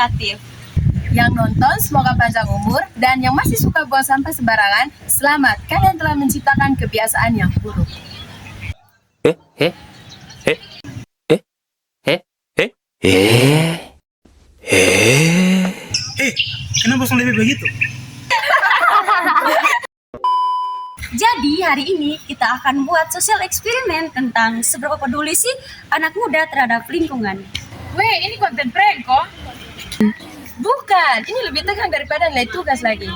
kreatif. Yang nonton semoga panjang umur, dan yang masih suka buang sampah sembarangan, selamat, kalian telah menciptakan kebiasaan yang buruk. Kenapa langsung lebih begitu? Jadi hari ini kita akan buat sosial eksperimen tentang seberapa peduli sih anak muda terhadap lingkungan. Weh, ini konten prank kok? Bukan, ini lebih tegang daripada nilai tugas lagi.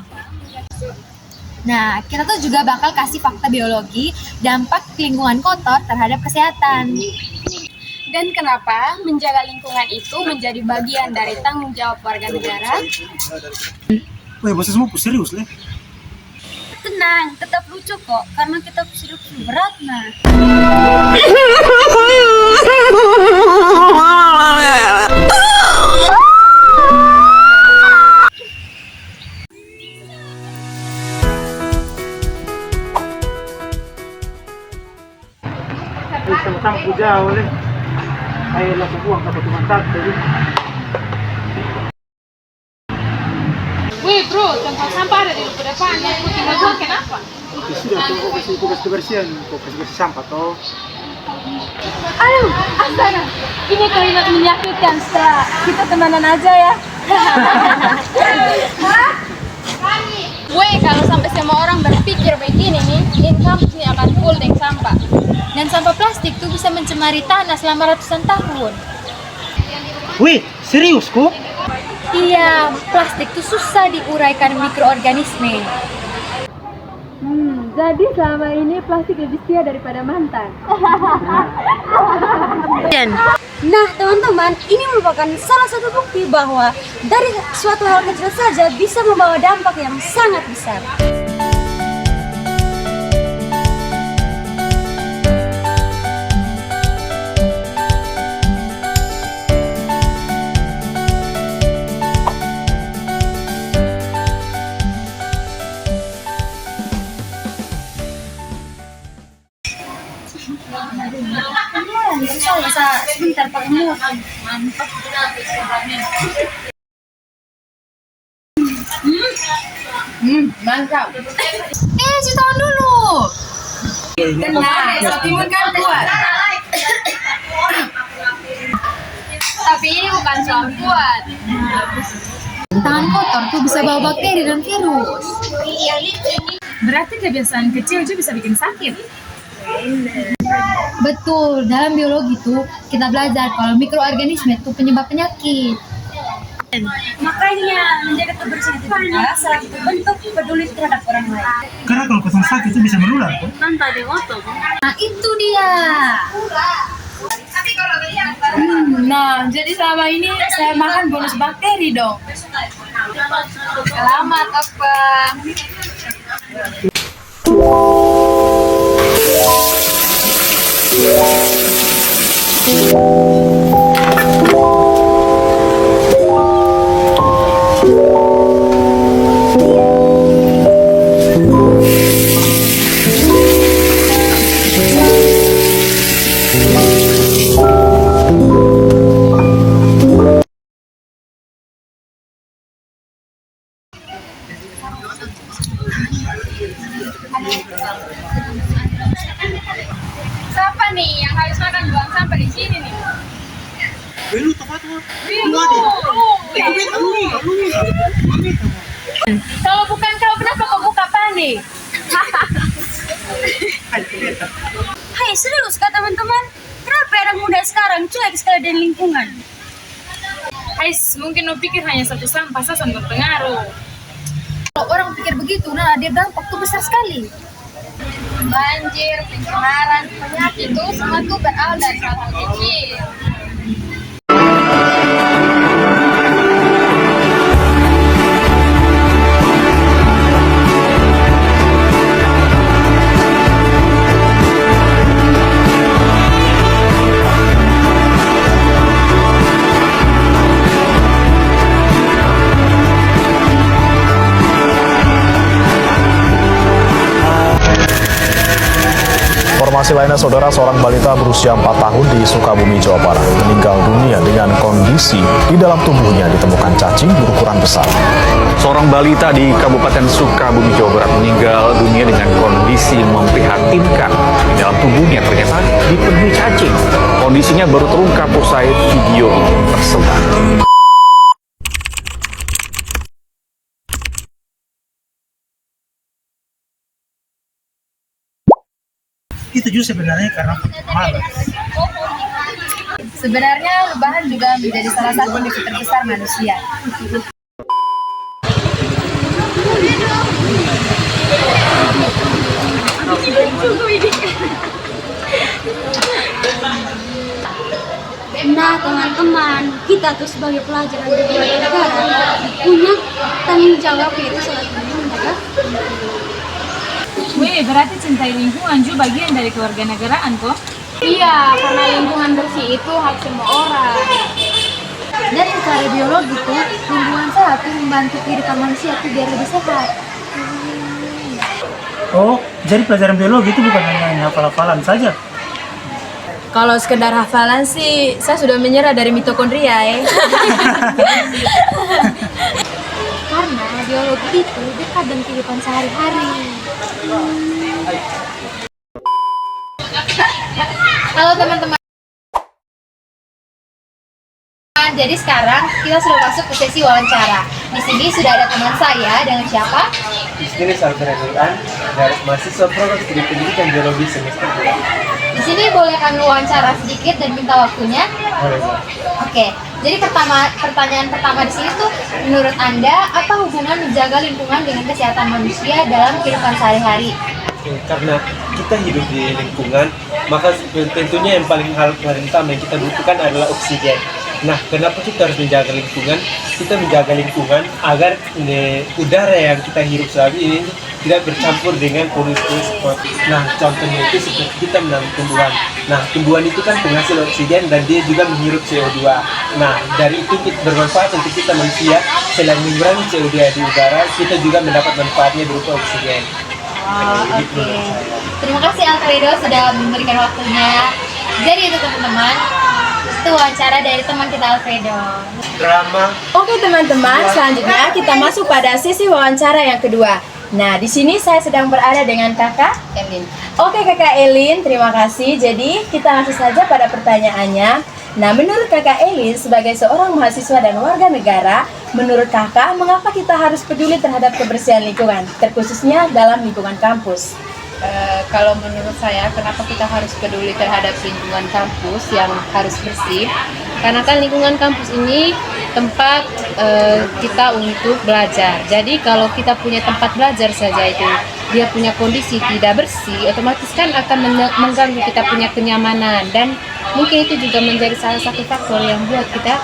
Nah, kita tuh juga bakal kasih fakta biologi dampak lingkungan kotor terhadap kesehatan. Dan kenapa menjaga lingkungan itu menjadi bagian dari tanggung jawab warga negara? Weh, bahasa semua serius leh. Tenang, tetap lucu kok, karena kita hidup berat nah. Sama-sama puja oleh. Ayo langsung buang ke teman satu. Wih bro, tempat sampah ada di depan, aku tinggal buang kenapa? Sudah tunggu kasih tugas kebersihan, kok kasih bersih sampah toh. Aduh, astaga, ini kalimat menyakitkan setelah kita temenan aja ya. Weh, kalau sampai semua orang berpikir begini nih, ini kampus ini akan full dengan sampah. Dan sampah plastik tuh bisa mencemari tanah selama ratusan tahun. Wih, serius kok? Iya, plastik tuh susah diuraikan mikroorganisme. Jadi selama ini plastik lebih setia daripada mantan. Nah teman-teman, ini merupakan salah satu bukti bahwa dari suatu hal kecil saja bisa membawa dampak yang sangat besar. Bisa sebentar Pak Mu. Mantap. Cuci tangan dulu. Tenang, timun kan kuat. Tapi ini bukan soal kuat. Tangan kotor tuh bisa bawa bakteri dan virus. Berarti kebiasaan kecil juga bisa bikin sakit. Betul, dalam biologi tuh kita belajar kalau mikroorganisme itu penyebab penyakit. Makanya menjaga kebersihan itu juga salah satu bentuk peduli terhadap orang lain. Karena kalau kosong sakit itu bisa menular kok. Nah itu dia. Nah, jadi selama ini saya makan bonus bakteri dong. Selamat apa? Siapa nih yang harus makan buang sampah di sini nih? Lu tepat lu. Kalau bukan kau, kenapa kau buka panik? Hai serius kah teman-teman? Kenapa anak muda sekarang cuek sekali dengan lingkungan? Ais, mungkin lo pikir hanya satu sampah saja berpengaruh. Kalau orang pikir begitu, nah dia dampak tuh besar sekali. Banjir, pencemaran, penyakit itu semua tuh berawal dari hal kecil. Informasi lainnya, saudara, seorang balita berusia 4 tahun di Sukabumi, Jawa Barat meninggal dunia dengan kondisi di dalam tubuhnya ditemukan cacing berukuran besar. Seorang balita di Kabupaten Sukabumi, Jawa Barat meninggal dunia dengan kondisi memprihatinkan. Di dalam tubuhnya ternyata dipenuhi cacing. Kondisinya baru terungkap usai video ini tersebar. Itu juga sebenarnya karena malas. Sebenarnya rebahan juga menjadi salah satu mimpi terbesar manusia. Nah teman-teman, kita tuh sebagai pelajar di luar negara punya tanggung jawab yaitu salah satunya menjaga. Wih, berarti cintai lingkungan juga bagian dari kewarganegaraan kok? Iya, karena lingkungan bersih itu hak semua orang. Dan secara biologi tuh lingkungan sehat tuh membantu kehidupan manusia tuh biar lebih sehat. Oh, jadi pelajaran biologi itu bukan hanya hafal-hafalan saja. Kalau sekedar hafalan sih, saya sudah menyerah dari mitokondria ya. Karena biologi itu dekat dengan kehidupan sehari-hari. Halo teman-teman. Jadi sekarang kita sudah masuk ke sesi wawancara. Di sini sudah ada teman saya dengan siapa? Di sini saya Beranian dari mahasiswa program studi pendidikan biologi semester 2. Di sini boleh kami wawancara sedikit dan minta waktunya. Boleh, Bu. Oke. Jadi pertanyaan pertama di sini tuh, menurut Anda apa hubungan menjaga lingkungan dengan kesehatan manusia dalam kehidupan sehari-hari? Karena kita hidup di lingkungan, maka tentunya yang paling utama yang kita butuhkan adalah oksigen. Nah, kenapa kita harus menjaga lingkungan? Kita menjaga lingkungan agar udara yang kita hirup saat ini tidak bercampur dengan polusi. Nah, contohnya itu seperti kita menanam tumbuhan. Nah, tumbuhan itu kan penghasil oksigen dan dia juga menghirup CO2. Nah, dari itu bermanfaat untuk kita manusia. Selain mengurangi CO2 di udara, kita juga mendapat manfaatnya berupa oksigen. Oke. Terima kasih Alfredo sudah memberikan waktunya. Jadi itu teman-teman, itu wawancara dari teman kita Alfredo. Drama. Oke teman-teman, selanjutnya kita masuk pada sesi wawancara yang kedua. Nah, di sini saya sedang berada dengan Kakak Elin. Oke Kakak Elin, terima kasih. Jadi kita langsung saja pada pertanyaannya. Nah, menurut Kakak Elin sebagai seorang mahasiswa dan warga negara, menurut Kakak mengapa kita harus peduli terhadap kebersihan lingkungan, terkhususnya dalam lingkungan kampus? Kalau menurut saya, kenapa kita harus peduli terhadap lingkungan kampus yang harus bersih? Karena kan lingkungan kampus ini tempat kita untuk belajar. Jadi kalau kita punya tempat belajar saja itu dia punya kondisi tidak bersih, otomatis kan akan mengganggu kita punya kenyamanan, dan mungkin itu juga menjadi salah satu faktor yang buat kita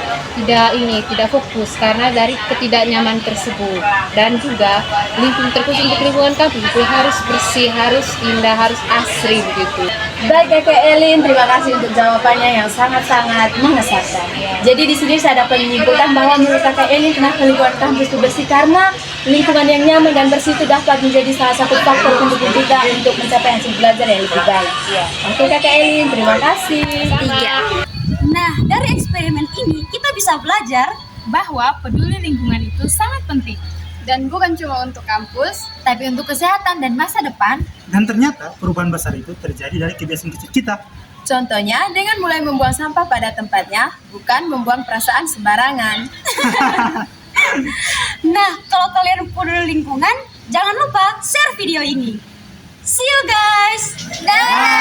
tidak fokus karena dari ketidaknyamanan tersebut. Dan juga terkhusus untuk lingkungan kampus itu harus bersih, harus indah, harus asri begitu. Baik Kakak Elin, terima kasih untuk jawabannya yang sangat-sangat mengesankan. Jadi di sini saya dapat menyimpulkan bahwa menurut Kakak Elin kenapa lingkungan kampus itu bersih, karena lingkungan yang nyaman dan bersih itu dapat menjadi salah satu faktor untuk kita untuk mencapai hasil belajar yang lebih baik. Oke Kakak Elin, terima kasih. Nah, dari eksperimen ini kita bisa belajar Bahwa peduli lingkungan itu sangat penting. Dan bukan cuma untuk kampus, Tapi untuk kesehatan dan masa depan, Dan ternyata perubahan besar itu terjadi dari kebiasaan kecil kita. contohnya dengan mulai membuang sampah pada tempatnya, bukan membuang perasaan sembarangan. Nah, kalau kalian peduli lingkungan, jangan lupa share video ini. See you guys. dah.